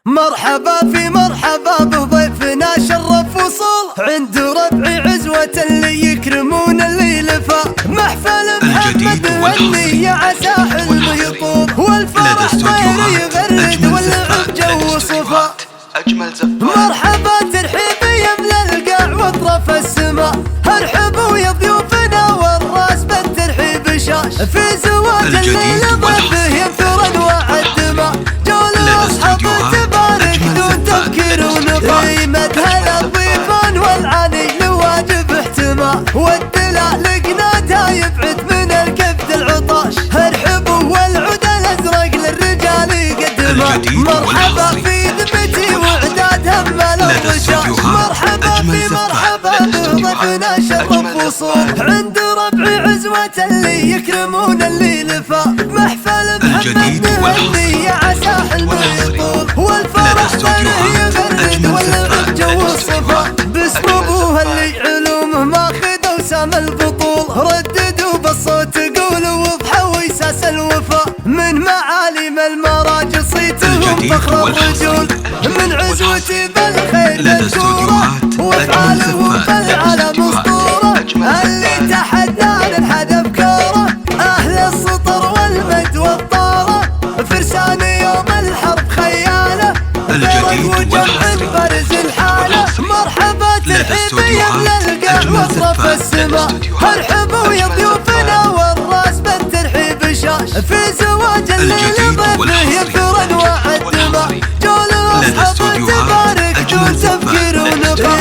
مرحبا في مرحبا بضيفنا شرف وصول عند ربعي عزوة اللي يكرمون الليل محفل محمد هني عسى حلمه يطول والفرح طير يغرد واللعب جو صفا مرحبا ترحيب يملى القاع واطراف السماء ارحبوا يا ضيوفنا والراس بالترحيب شاش في زواج الليل ضيفه ينثر انواع الدماء جول اصحاب تبارك دون تفكير ونقاش هلا الضيفان والعاني لواجب احتماء والدلع لقناتها يبعد من الكبد العطاش ارحبوا والعود الازرق للرجال يقدمه مرحبا في ذمتي وعداد همال الرشاش مرحبا في مرحبا بضيفنا شرف وصول عند ربعي عزوة اللي يكرمون الليل محفل محمد هني عسى حلمه يطول والفرح طيره يغرد واللعب جو الصفا باسم ابوها اللي علومه ماخذ وسام البطول رددوا بالصوت قولوا وضحوا ويساس الوفا من معالم المراجل صيتهم فخر الرجول من عزوتي بالخير مذكوره وافعالهم بالعلم اسطوره اللي تحدى ننحد افكاره اهل السطر والمجد والطاره فرسان يوم الحرب خياله فرق وجمع برز الحاله مرحبا ترحيب يملى القاع واطراف السماء ارحبوا يا ضيوفنا والراس بالترحيب شاش في زواج الليل ضيفه ينثر انواع الدماء جول اصحاب تبارك دون تفكير ونقاش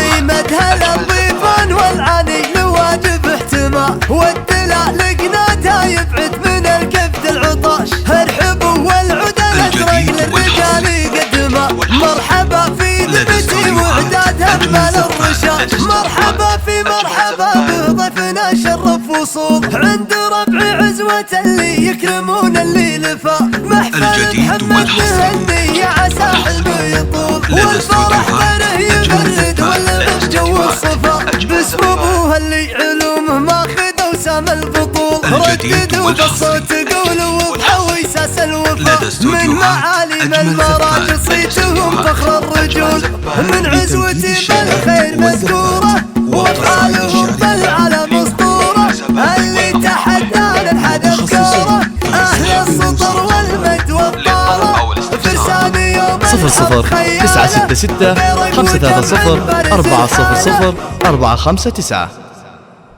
هلا الضيفان والعاني لواجب احتماء والدلع لقناتها يبعد من الكبد العطاش ارحبوا والعود الازرق للرجال يقدمه مرحبا في ذمتي وعداد همال الرشاش مرحبا في مرحبا بضيفنا شرف وصول عند ربعي عزوة اللي يكرمون الليل محفل محمد هني عسى حلمه يطول والفرح طيره يغرد واللعب جو الصفا باسم ابوها اللي علومه ماخذ وسام البطول رددوا بالصوت قولوا وضحوا ويساس الوفا من معالم المراجل صيتهم فخر الرجول من عزوتي بالخير مذكوره وافعالهم بالعلم اسطوره اللي تحدى ننحد افكاره اهل السطر والمجد والطاره فرسان يوم الحرب خياله 966 530 400 459